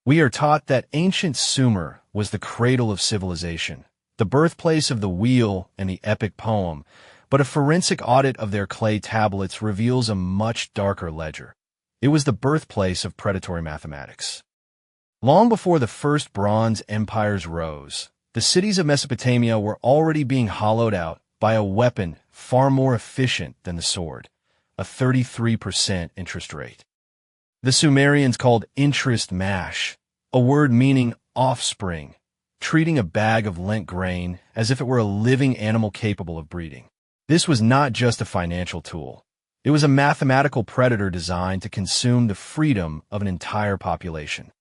We are taught that ancient Sumer was the cradle of civilization, the birthplace of the wheel and the epic poem, but a forensic audit of their clay tablets reveals a much darker ledger. It was the birthplace of predatory mathematics. Long before the first bronze empires rose, the cities of Mesopotamia were already being hollowed out by a weapon far more efficient than the sword, a 33% interest rate. The Sumerians called interest mash, a word meaning offspring, treating a bag of lent grain as if it were a living animal capable of breeding. This was not just a financial tool. It was a mathematical predator designed to consume the freedom of an entire population.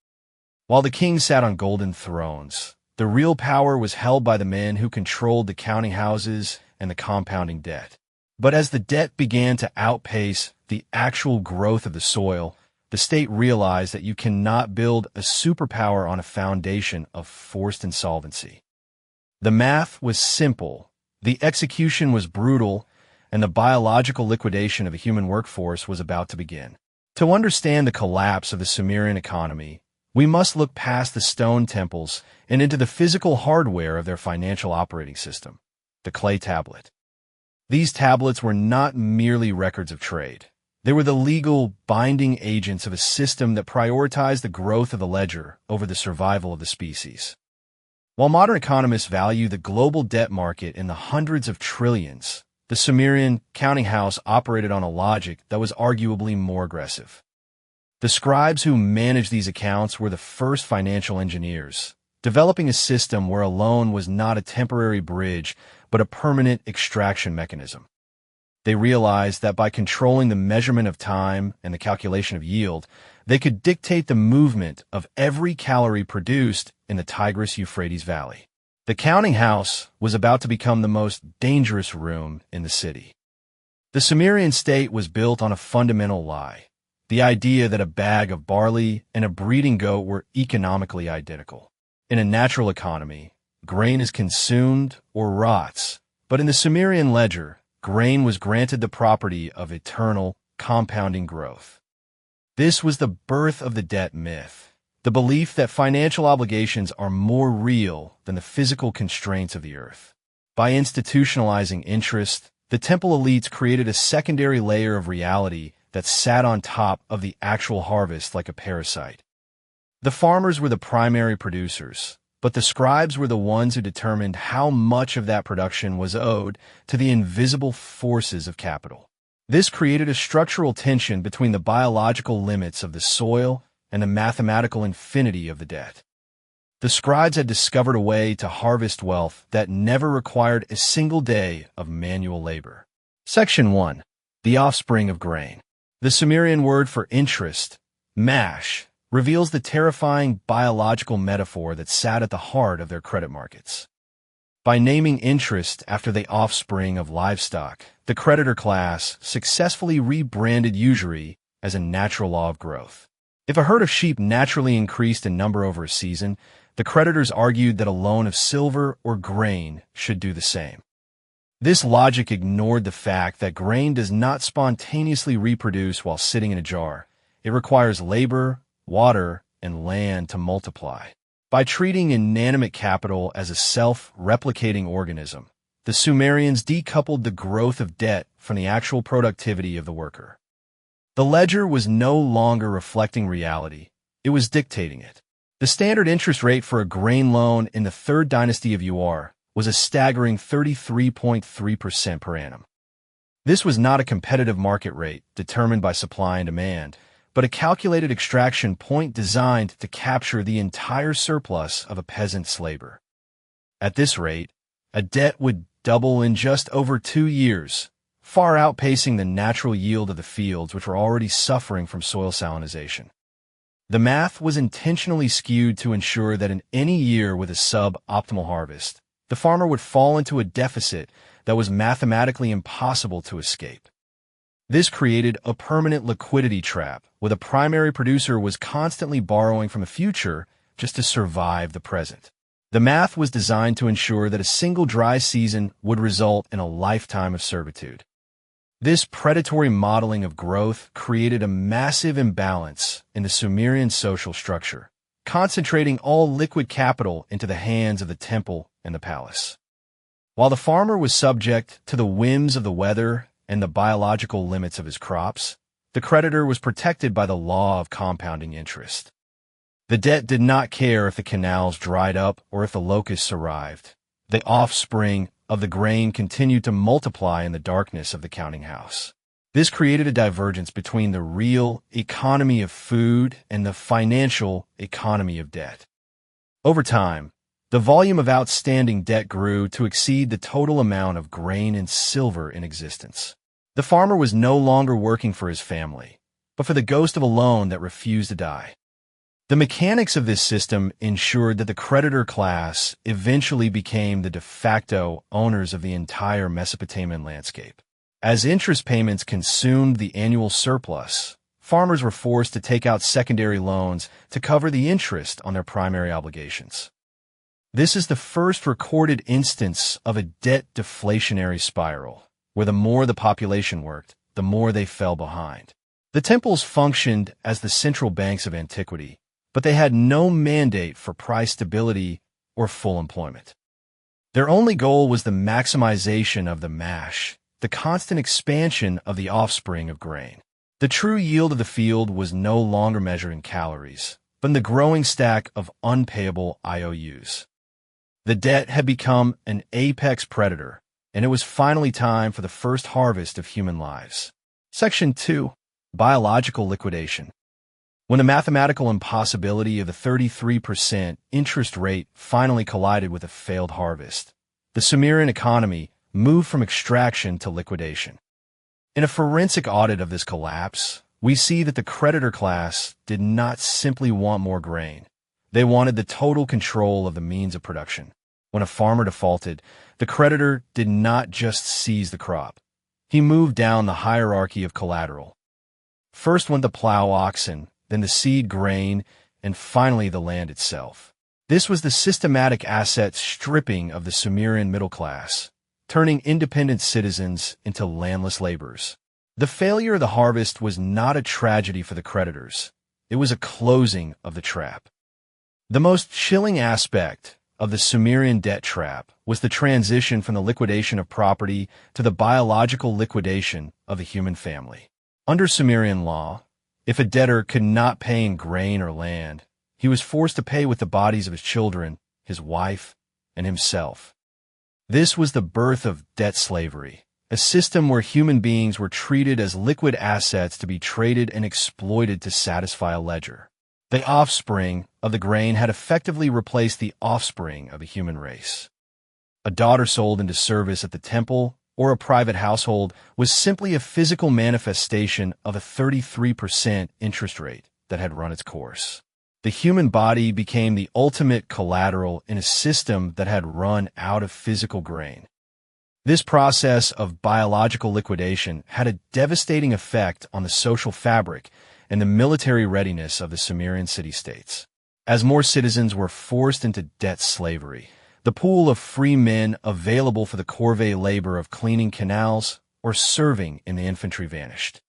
While the kings sat on golden thrones, the real power was held by the men who controlled the counting houses and the compounding debt. But as the debt began to outpace the actual growth of the soil, the state realized that you cannot build a superpower on a foundation of forced insolvency. The math was simple, the execution was brutal, and the biological liquidation of a human workforce was about to begin. To understand the collapse of the Sumerian economy, we must look past the stone temples and into the physical hardware of their financial operating system, the clay tablet. These tablets were not merely records of trade. They were the legal, binding agents of a system that prioritized the growth of the ledger over the survival of the species. While modern economists value the global debt market in the hundreds of trillions, the Sumerian counting house operated on a logic that was arguably more aggressive. The scribes who managed these accounts were the first financial engineers, developing a system where a loan was not a temporary bridge, but a permanent extraction mechanism. They realized that by controlling the measurement of time and the calculation of yield, they could dictate the movement of every calorie produced in the Tigris-Euphrates Valley. The counting house was about to become the most dangerous room in the city. The Sumerian state was built on a fundamental lie, the idea that a bag of barley and a breeding goat were economically identical. In a natural economy, grain is consumed or rots, but in the Sumerian ledger, grain was granted the property of eternal, compounding growth. This was the birth of the debt myth, the belief that financial obligations are more real than the physical constraints of the earth. By institutionalizing interest, the temple elites created a secondary layer of reality that sat on top of the actual harvest like a parasite. The farmers were the primary producers, but the scribes were the ones who determined how much of that production was owed to the invisible forces of capital. This created a structural tension between the biological limits of the soil and the mathematical infinity of the debt. The scribes had discovered a way to harvest wealth that never required a single day of manual labor. Section 1. The offspring of grain. The Sumerian word for interest, mash, reveals the terrifying biological metaphor that sat at the heart of their credit markets. By naming interest after the offspring of livestock, the creditor class successfully rebranded usury as a natural law of growth. If a herd of sheep naturally increased in number over a season, the creditors argued that a loan of silver or grain should do the same. This logic ignored the fact that grain does not spontaneously reproduce while sitting in a jar. It requires labor, water, and land to multiply. By treating inanimate capital as a self-replicating organism, the Sumerians decoupled the growth of debt from the actual productivity of the worker. The ledger was no longer reflecting reality, it was dictating it. The standard interest rate for a grain loan in the third dynasty of Ur was a staggering 33.3% per annum. This was not a competitive market rate determined by supply and demand, but a calculated extraction point designed to capture the entire surplus of a peasant's labor. At this rate, a debt would double in just over 2 years, far outpacing the natural yield of the fields which were already suffering from soil salinization. The math was intentionally skewed to ensure that in any year with a sub-optimal harvest, the farmer would fall into a deficit that was mathematically impossible to escape. This created a permanent liquidity trap, where the primary producer was constantly borrowing from the future just to survive the present. The math was designed to ensure that a single dry season would result in a lifetime of servitude. This predatory modeling of growth created a massive imbalance in the Sumerian social structure. concentrating all liquid capital into the hands of the temple and the palace. While the farmer was subject to the whims of the weather and the biological limits of his crops, the creditor was protected by the law of compounding interest. The debt did not care if the canals dried up or if the locusts arrived. The offspring of the grain continued to multiply in the darkness of the counting house. This created a divergence between the real economy of food and the financial economy of debt. Over time, the volume of outstanding debt grew to exceed the total amount of grain and silver in existence. The farmer was no longer working for his family, but for the ghost of a loan that refused to die. The mechanics of this system ensured that the creditor class eventually became the de facto owners of the entire Mesopotamian landscape. As interest payments consumed the annual surplus, farmers were forced to take out secondary loans to cover the interest on their primary obligations. This is the first recorded instance of a debt deflationary spiral, where the more the population worked, the more they fell behind. The temples functioned as the central banks of antiquity, but they had no mandate for price stability or full employment. Their only goal was the maximization of the mash, the constant expansion of the offspring of grain. The true yield of the field was no longer measured in calories, but in the growing stack of unpayable IOUs. The debt had become an apex predator, and it was finally time for the first harvest of human lives. Section 2. Biological liquidation. When the mathematical impossibility of the 33% interest rate finally collided with a failed harvest, the Sumerian economy moved from extraction to liquidation. In a forensic audit of this collapse, we see that the creditor class did not simply want more grain. They wanted the total control of the means of production. When a farmer defaulted, the creditor did not just seize the crop. He moved down the hierarchy of collateral. First went the plow oxen, then the seed grain, and finally the land itself. This was the systematic asset stripping of the Sumerian middle class, turning independent citizens into landless laborers. The failure of the harvest was not a tragedy for the creditors. It was a closing of the trap. The most chilling aspect of the Sumerian debt trap was the transition from the liquidation of property to the biological liquidation of the human family. Under Sumerian law, if a debtor could not pay in grain or land, he was forced to pay with the bodies of his children, his wife, and himself. This was the birth of debt slavery, a system where human beings were treated as liquid assets to be traded and exploited to satisfy a ledger. The offspring of the grain had effectively replaced the offspring of the human race. A daughter sold into service at the temple or a private household was simply a physical manifestation of a 33% interest rate that had run its course. The human body became the ultimate collateral in a system that had run out of physical grain. This process of biological liquidation had a devastating effect on the social fabric and the military readiness of the Sumerian city-states. As more citizens were forced into debt slavery, the pool of free men available for the corvée labor of cleaning canals or serving in the infantry vanished.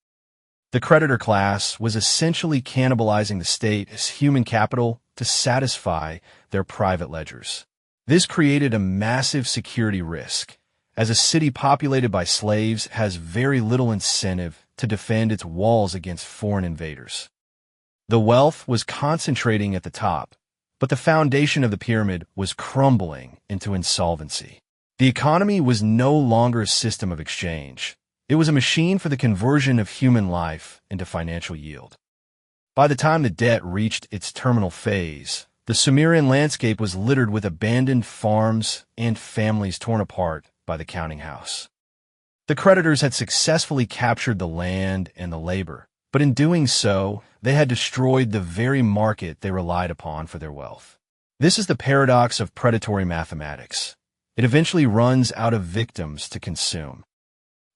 The creditor class was essentially cannibalizing the state as human capital to satisfy their private ledgers. This created a massive security risk, as a city populated by slaves has very little incentive to defend its walls against foreign invaders. The wealth was concentrating at the top, but the foundation of the pyramid was crumbling into insolvency. The economy was no longer a system of exchange. It was a machine for the conversion of human life into financial yield. By the time the debt reached its terminal phase, the Sumerian landscape was littered with abandoned farms and families torn apart by the counting house. The creditors had successfully captured the land and the labor, but in doing so, they had destroyed the very market they relied upon for their wealth. This is the paradox of predatory mathematics. It eventually runs out of victims to consume.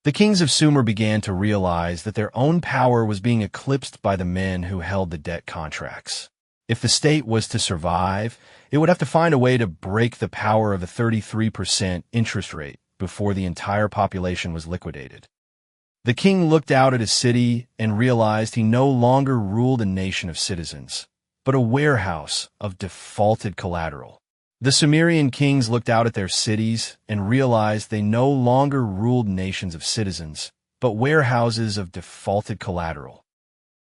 The kings of Sumer began to realize that their own power was being eclipsed by the men who held the debt contracts. If the state was to survive, it would have to find a way to break the power of the 33% interest rate before the entire population was liquidated. The king looked out at his city and realized he no longer ruled a nation of citizens, but but a warehouse of defaulted collateral. The Sumerian kings looked out at their cities and realized they no longer ruled nations of citizens, but warehouses of defaulted collateral.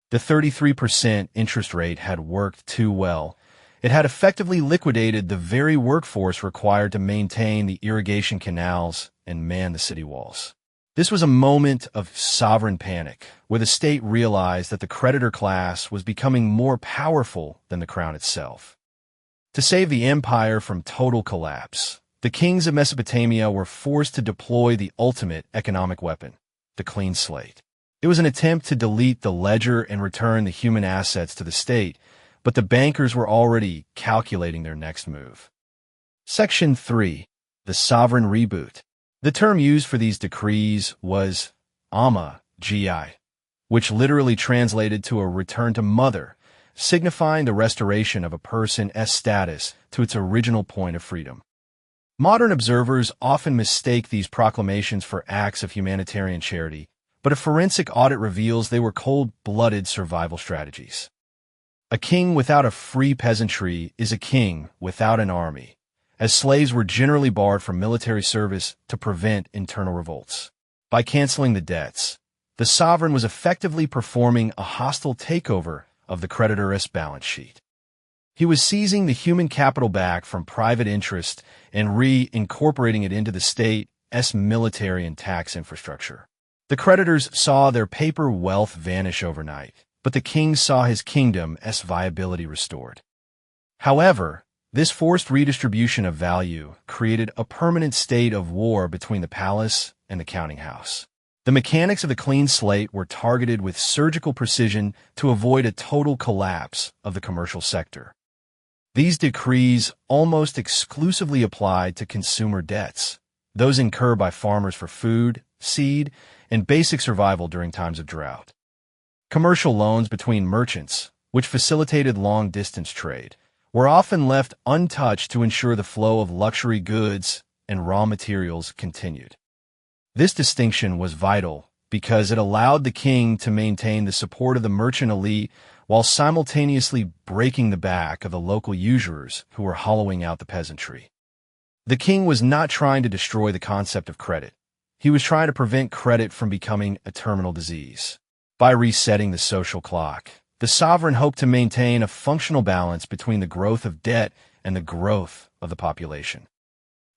The 33% interest rate had worked too well. It had effectively liquidated the very workforce required to maintain the irrigation canals and man the city walls. This was a moment of sovereign panic, where the state realized that the creditor class was becoming more powerful than the crown itself. To save the empire from total collapse, the kings of Mesopotamia were forced to deploy the ultimate economic weapon, the clean slate. It was an attempt to delete the ledger and return the human assets to the state, but the bankers were already calculating their next move. Section 3. The Sovereign Reboot. The term used for these decrees was Amma, Gi, which literally translated to a return to mother, signifying the restoration of a person's status to its original point of freedom. Modern observers often mistake these proclamations for acts of humanitarian charity, but a forensic audit reveals they were cold-blooded survival strategies. A king without a free peasantry is a king without an army, as slaves were generally barred from military service to prevent internal revolts. By canceling the debts, the sovereign was effectively performing a hostile takeover of the creditor's balance sheet. He was seizing the human capital back from private interest and reincorporating it into the state's military and tax infrastructure. The creditors saw their paper wealth vanish overnight, but the king saw his kingdom's viability restored. However, this forced redistribution of value created a permanent state of war between the palace and the counting house. The mechanics of the clean slate were targeted with surgical precision to avoid a total collapse of the commercial sector. These decrees almost exclusively applied to consumer debts, those incurred by farmers for food, seed, and basic survival during times of drought. Commercial loans between merchants, which facilitated long-distance trade, were often left untouched to ensure the flow of luxury goods and raw materials continued. This distinction was vital because it allowed the king to maintain the support of the merchant elite while simultaneously breaking the back of the local usurers who were hollowing out the peasantry. The king was not trying to destroy the concept of credit. He was trying to prevent credit from becoming a terminal disease. By resetting the social clock, the sovereign hoped to maintain a functional balance between the growth of debt and the growth of the population.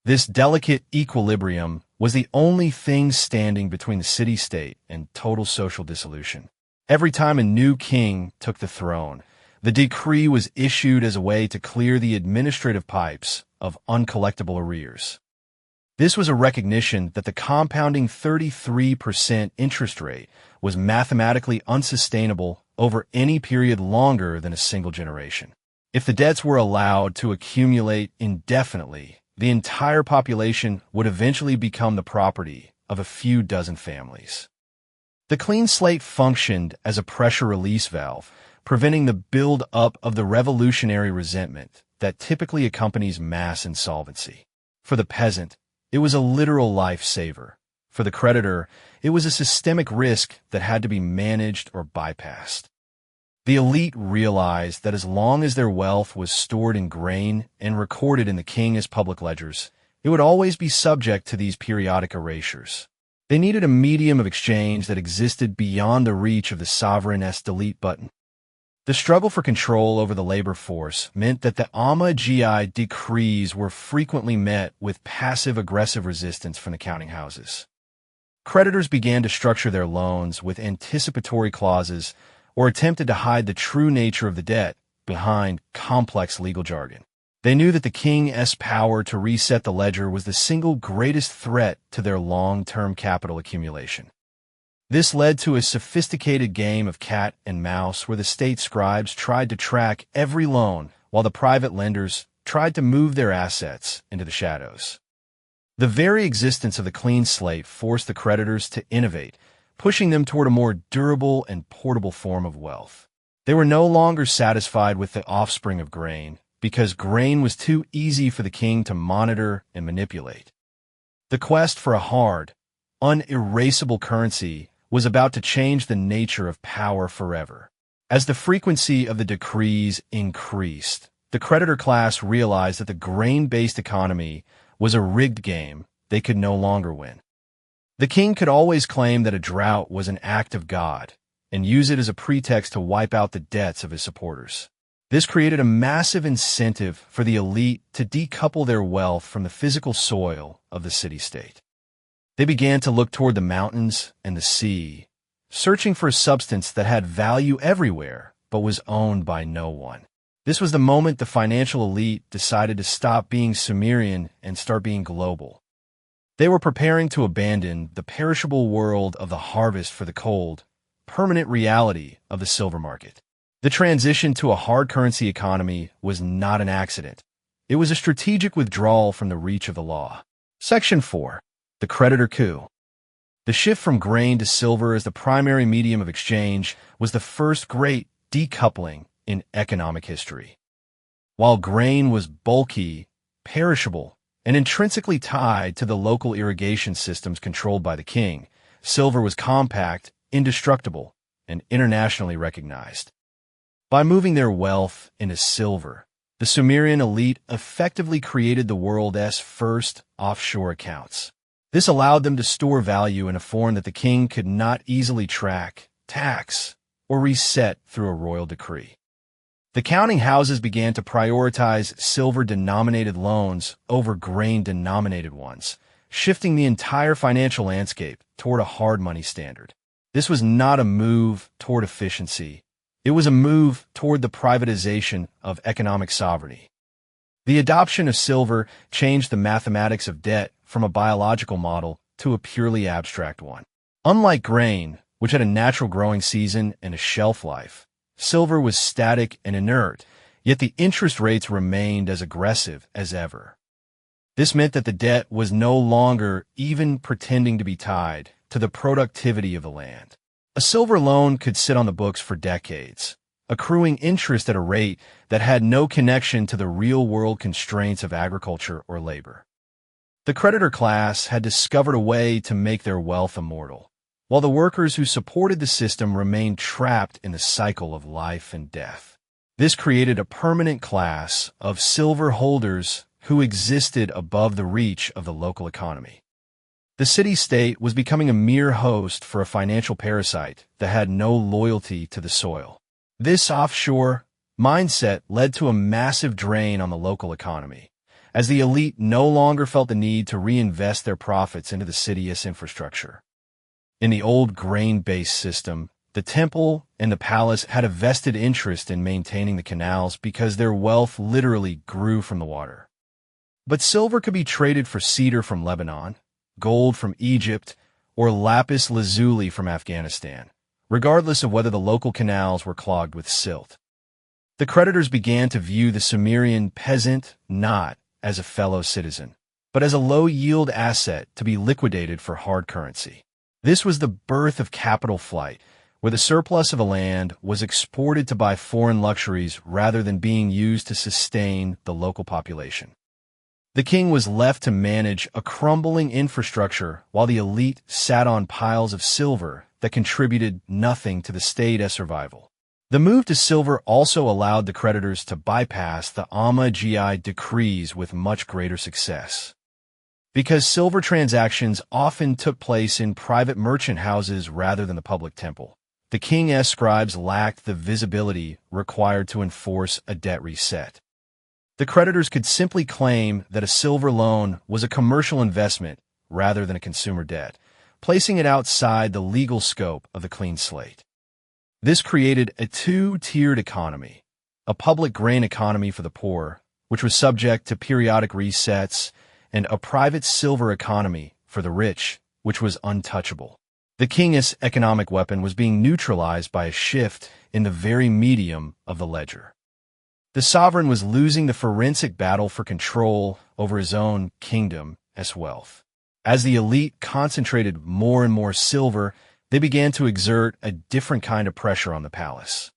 This delicate equilibrium was the only thing standing between the city-state and total social dissolution. Every time a new king took the throne, the decree was issued as a way to clear the administrative pipes of uncollectible arrears. This was a recognition that the compounding 33% interest rate was mathematically unsustainable over any period longer than a single generation. If the debts were allowed to accumulate indefinitely, the entire population would eventually become the property of a few dozen families. The clean slate functioned as a pressure release valve, preventing the build-up of the revolutionary resentment that typically accompanies mass insolvency. For the peasant, it was a literal lifesaver. For the creditor, it was a systemic risk that had to be managed or bypassed. The elite realized that as long as their wealth was stored in grain and recorded in the king's public ledgers, it would always be subject to these periodic erasures. They needed a medium of exchange that existed beyond the reach of the sovereign's delete button. The struggle for control over the labor force meant that the Amma Gi decrees were frequently met with passive-aggressive resistance from the counting houses. Creditors began to structure their loans with anticipatory clauses or attempted to hide the true nature of the debt behind complex legal jargon. They knew that the king's power to reset the ledger was the single greatest threat to their long-term capital accumulation. This led to a sophisticated game of cat and mouse where the state scribes tried to track every loan while the private lenders tried to move their assets into the shadows. The very existence of the clean slate forced the creditors to innovate, pushing them toward a more durable and portable form of wealth. They were no longer satisfied with the offspring of grain, because grain was too easy for the king to monitor and manipulate. The quest for a hard, unerasable currency was about to change the nature of power forever. As the frequency of the decrees increased, the creditor class realized that the grain-based economy was a rigged game they could no longer win. The king could always claim that a drought was an act of God and use it as a pretext to wipe out the debts of his supporters. This created a massive incentive for the elite to decouple their wealth from the physical soil of the city-state. They began to look toward the mountains and the sea, searching for a substance that had value everywhere but was owned by no one. This was the moment the financial elite decided to stop being Sumerian and start being global. They were preparing to abandon the perishable world of the harvest for the cold, permanent reality of the silver market. The transition to a hard currency economy was not an accident. It was a strategic withdrawal from the reach of the law. Section 4. The creditor coup. The shift from grain to silver as the primary medium of exchange was the first great decoupling in economic history. While grain was bulky, perishable, and intrinsically tied to the local irrigation systems controlled by the king, silver was compact, indestructible, and internationally recognized. By moving their wealth into silver, the Sumerian elite effectively created the world's first offshore accounts. This allowed them to store value in a form that the king could not easily track, tax, or reset through a royal decree. The counting houses began to prioritize silver-denominated loans over grain-denominated ones, shifting the entire financial landscape toward a hard money standard. This was not a move toward efficiency. It was a move toward the privatization of economic sovereignty. The adoption of silver changed the mathematics of debt from a biological model to a purely abstract one. Unlike grain, which had a natural growing season and a shelf life, silver was static and inert, yet the interest rates remained as aggressive as ever. This meant that the debt was no longer even pretending to be tied to the productivity of the land. A silver loan could sit on the books for decades, accruing interest at a rate that had no connection to the real-world constraints of agriculture or labor. The creditor class had discovered a way to make their wealth immortal, while the workers who supported the system remained trapped in the cycle of life and death. This created a permanent class of silver holders who existed above the reach of the local economy. The city-state was becoming a mere host for a financial parasite that had no loyalty to the soil. This offshore mindset led to a massive drain on the local economy, as the elite no longer felt the need to reinvest their profits into the city's infrastructure. In the old grain-based system, the temple and the palace had a vested interest in maintaining the canals because their wealth literally grew from the water. But silver could be traded for cedar from Lebanon, gold from Egypt, or lapis lazuli from Afghanistan, regardless of whether the local canals were clogged with silt. The creditors began to view the Sumerian peasant not as a fellow citizen, but as a low-yield asset to be liquidated for hard currency. This was the birth of capital flight, where the surplus of a land was exported to buy foreign luxuries rather than being used to sustain the local population. The king was left to manage a crumbling infrastructure while the elite sat on piles of silver that contributed nothing to the state's survival. The move to silver also allowed the creditors to bypass the Amma-gi decrees with much greater success. Because silver transactions often took place in private merchant houses rather than the public temple, the king's scribes lacked the visibility required to enforce a debt reset. The creditors could simply claim that a silver loan was a commercial investment rather than a consumer debt, placing it outside the legal scope of the clean slate. This created a two-tiered economy, a public grain economy for the poor, which was subject to periodic resets, and a private silver economy for the rich, which was untouchable. The king's economic weapon was being neutralized by a shift in the very medium of the ledger. The sovereign was losing the forensic battle for control over his own kingdom as wealth. As the elite concentrated more and more silver, they began to exert a different kind of pressure on the palace.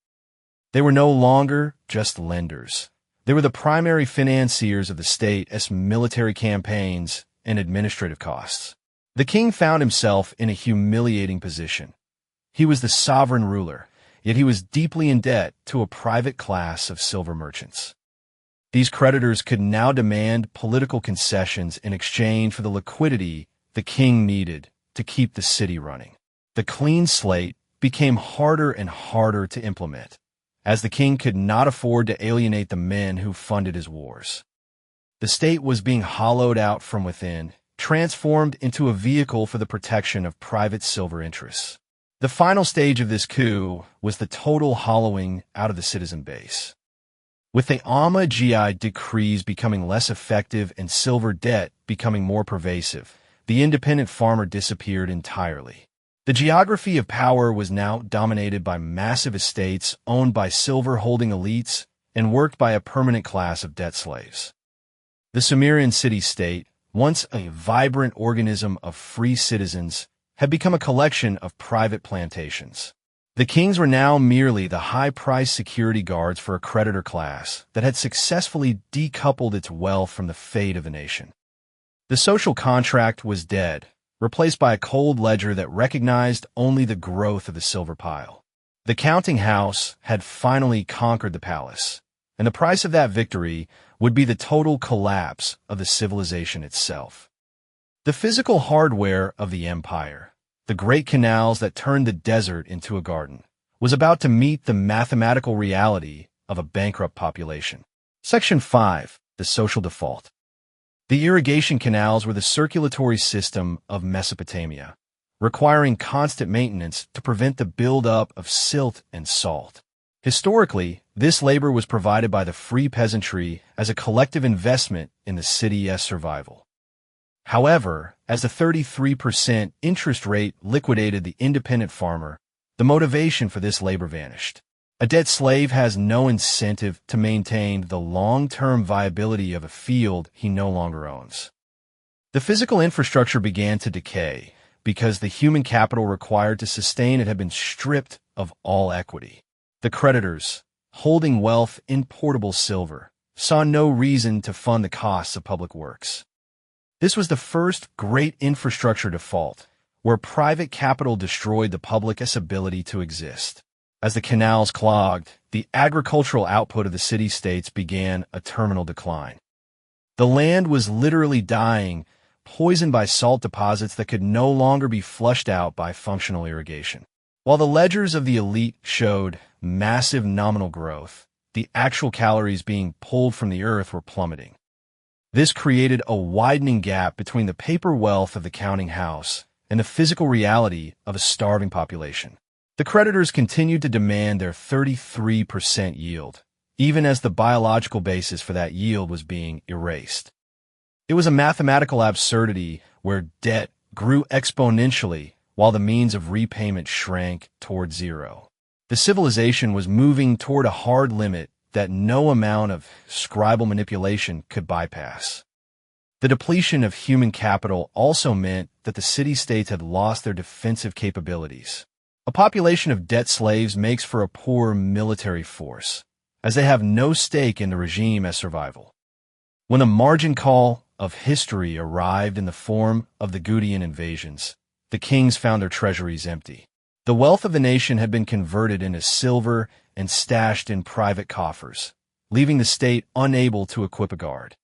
They were no longer just lenders. They were the primary financiers of the state as military campaigns and administrative costs. The king found himself in a humiliating position. He was the sovereign ruler, yet he was deeply in debt to a private class of silver merchants. These creditors could now demand political concessions in exchange for the liquidity the king needed to keep the city running. The clean slate became harder and harder to implement, as the king could not afford to alienate the men who funded his wars. The state was being hollowed out from within, transformed into a vehicle for the protection of private silver interests. The final stage of this coup was the total hollowing out of the citizen base. With the Amma-gi decrees becoming less effective and silver debt becoming more pervasive, the independent farmer disappeared entirely. The geography of power was now dominated by massive estates owned by silver-holding elites and worked by a permanent class of debt slaves. The Sumerian city-state, once a vibrant organism of free citizens, had become a collection of private plantations. The kings were now merely the high-priced security guards for a creditor class that had successfully decoupled its wealth from the fate of the nation. The social contract was dead, replaced by a cold ledger that recognized only the growth of the silver pile. The counting house had finally conquered the palace, and the price of that victory would be the total collapse of the civilization itself. The physical hardware of the empire, the great canals that turned the desert into a garden, was about to meet the mathematical reality of a bankrupt population. Section 5. The Social Default. The irrigation canals were the circulatory system of Mesopotamia, requiring constant maintenance to prevent the buildup of silt and salt. Historically, this labor was provided by the free peasantry as a collective investment in the city's survival. However, as the 33% interest rate liquidated the independent farmer, the motivation for this labor vanished. A debt slave has no incentive to maintain the long-term viability of a field he no longer owns. The physical infrastructure began to decay because the human capital required to sustain it had been stripped of all equity. The creditors, holding wealth in portable silver, saw no reason to fund the costs of public works. This was the first great infrastructure default, where private capital destroyed the public's ability to exist. As the canals clogged, the agricultural output of the city-states began a terminal decline. The land was literally dying, poisoned by salt deposits that could no longer be flushed out by functional irrigation. While the ledgers of the elite showed massive nominal growth, the actual calories being pulled from the earth were plummeting. This created a widening gap between the paper wealth of the counting house and the physical reality of a starving population. The creditors continued to demand their 33% yield, even as the biological basis for that yield was being erased. It was a mathematical absurdity where debt grew exponentially while the means of repayment shrank toward zero. The civilization was moving toward a hard limit that no amount of scribal manipulation could bypass. The depletion of human capital also meant that the city-states had lost their defensive capabilities. A population of debt slaves makes for a poor military force, as they have no stake in the regime as survival. When the margin call of history arrived in the form of the Gutian invasions, the kings found their treasuries empty. The wealth of the nation had been converted into silver and stashed in private coffers, leaving the state unable to equip a guard.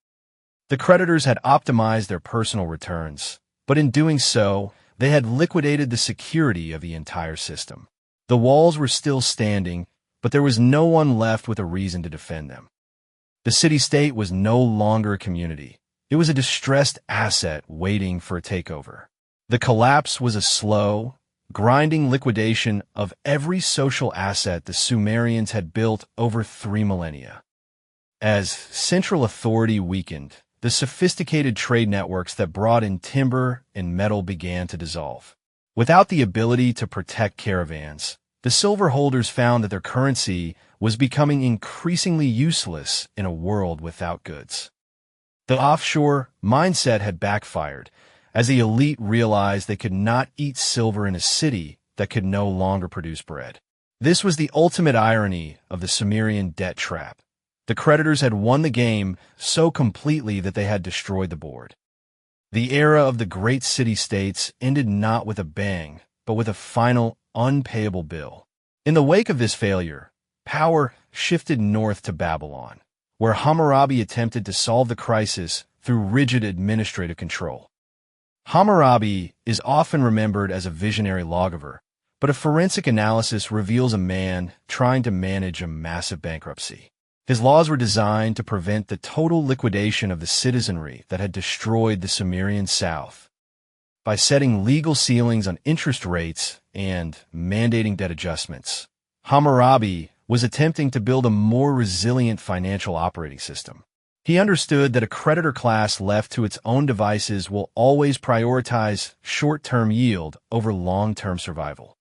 The creditors had optimized their personal returns, but in doing so, they had liquidated the security of the entire system. The walls were still standing, but there was no one left with a reason to defend them. The city-state was no longer a community. It was a distressed asset waiting for a takeover. The collapse was a slow, grinding liquidation of every social asset the Sumerians had built over 3 millennia. As central authority weakened, the sophisticated trade networks that brought in timber and metal began to dissolve. Without the ability to protect caravans, the silver holders found that their currency was becoming increasingly useless in a world without goods. The offshore mindset had backfired, as the elite realized they could not eat silver in a city that could no longer produce bread. This was the ultimate irony of the Sumerian debt trap. The creditors had won the game so completely that they had destroyed the board. The era of the great city-states ended not with a bang, but with a final, unpayable bill. In the wake of this failure, power shifted north to Babylon, where Hammurabi attempted to solve the crisis through rigid administrative control. Hammurabi is often remembered as a visionary lawgiver, but a forensic analysis reveals a man trying to manage a massive bankruptcy. His laws were designed to prevent the total liquidation of the citizenry that had destroyed the Sumerian South. By setting legal ceilings on interest rates and mandating debt adjustments, Hammurabi was attempting to build a more resilient financial operating system. He understood that a creditor class left to its own devices will always prioritize short-term yield over long-term survival.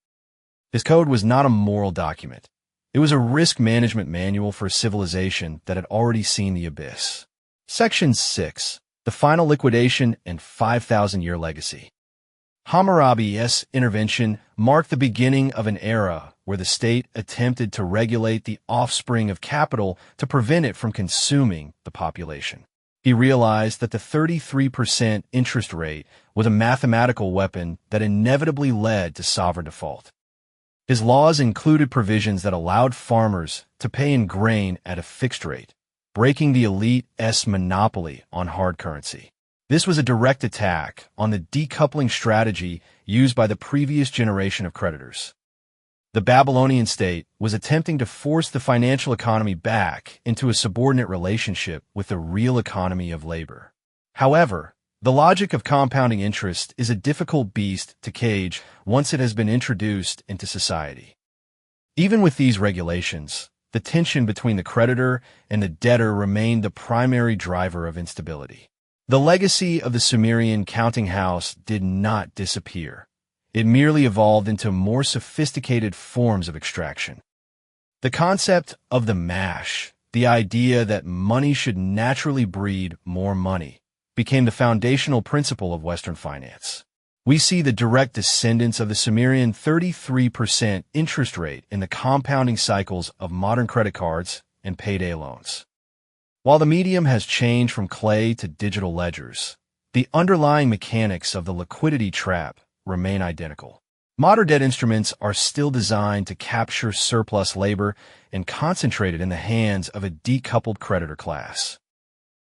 His code was not a moral document. It was a risk management manual for a civilization that had already seen the abyss. Section 6. The Final Liquidation and 5,000-Year Legacy. Hammurabi's intervention marked the beginning of an era where the state attempted to regulate the offspring of capital to prevent it from consuming the population. He realized that the 33% interest rate was a mathematical weapon that inevitably led to sovereign default. His laws included provisions that allowed farmers to pay in grain at a fixed rate, breaking the elite's monopoly on hard currency. This was a direct attack on the decoupling strategy used by the previous generation of creditors. The Babylonian state was attempting to force the financial economy back into a subordinate relationship with the real economy of labor. However, the logic of compounding interest is a difficult beast to cage once it has been introduced into society. Even with these regulations, the tension between the creditor and the debtor remained the primary driver of instability. The legacy of the Sumerian counting house did not disappear. It merely evolved into more sophisticated forms of extraction. The concept of the mash, the idea that money should naturally breed more money, became the foundational principle of Western finance. We see the direct descendants of the Sumerian 33% interest rate in the compounding cycles of modern credit cards and payday loans. While the medium has changed from clay to digital ledgers, the underlying mechanics of the liquidity trap remain identical. Modern debt instruments are still designed to capture surplus labor and concentrate it in the hands of a decoupled creditor class.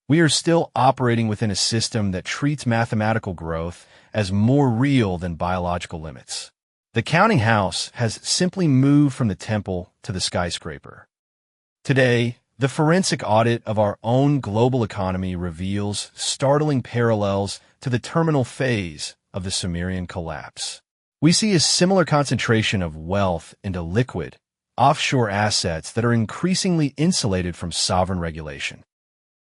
We are still operating within a system that treats mathematical growth as more real than biological limits. The counting house has simply moved from the temple to the skyscraper. Today, the forensic audit of our own global economy reveals startling parallels to the terminal phase of the Sumerian collapse. We see a similar concentration of wealth into liquid, offshore assets that are increasingly insulated from sovereign regulation.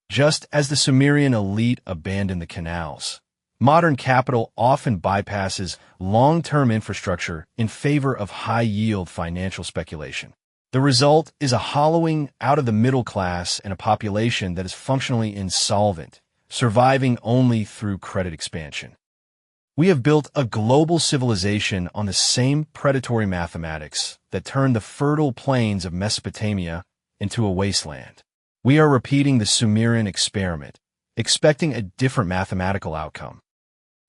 Just as the Sumerian elite abandoned the canals, modern capital often bypasses long-term infrastructure in favor of high-yield financial speculation. The result is a hollowing out of the middle class and a population that is functionally insolvent, surviving only through credit expansion. We have built a global civilization on the same predatory mathematics that turned the fertile plains of Mesopotamia into a wasteland. We are repeating the Sumerian experiment, expecting a different mathematical outcome.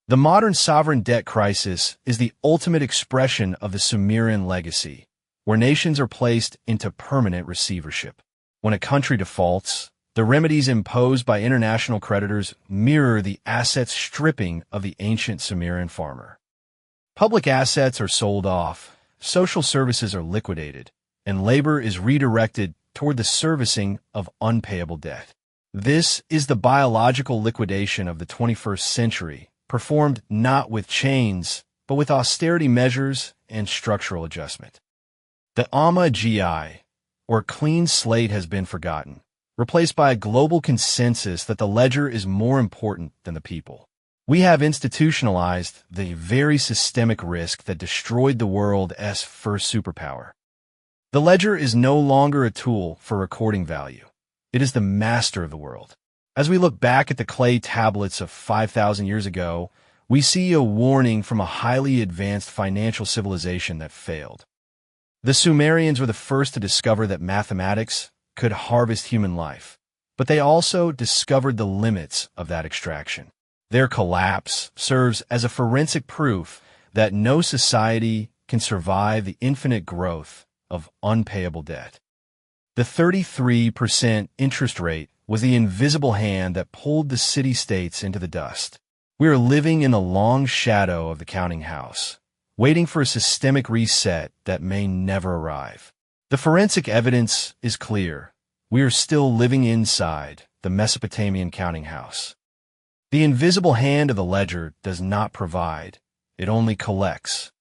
The modern sovereign debt crisis is the ultimate expression of the Sumerian legacy, where nations are placed into permanent receivership. When a country defaults, the remedies imposed by international creditors mirror the asset stripping of the ancient Sumerian farmer. Public assets are sold off, social services are liquidated, and labor is redirected toward the servicing of unpayable debt. This is the biological liquidation of the 21st century, performed not with chains, but with austerity measures and structural adjustment. The Amma GI, or clean slate, has been forgotten, replaced by a global consensus that the ledger is more important than the people. We have institutionalized the very systemic risk that destroyed the world's first superpower. The ledger is no longer a tool for recording value. It is the master of the world. As we look back at the clay tablets of 5,000 years ago, we see a warning from a highly advanced financial civilization that failed. The Sumerians were the first to discover that mathematics could harvest human life, but they also discovered the limits of that extraction. Their collapse serves as a forensic proof that no society can survive the infinite growth of unpayable debt. The 33% interest rate was the invisible hand that pulled the city-states into the dust. We are living in the long shadow of the counting house, waiting for a systemic reset that may never arrive. The forensic evidence is clear. We are still living inside the Mesopotamian counting house. The invisible hand of the ledger does not provide, it only collects.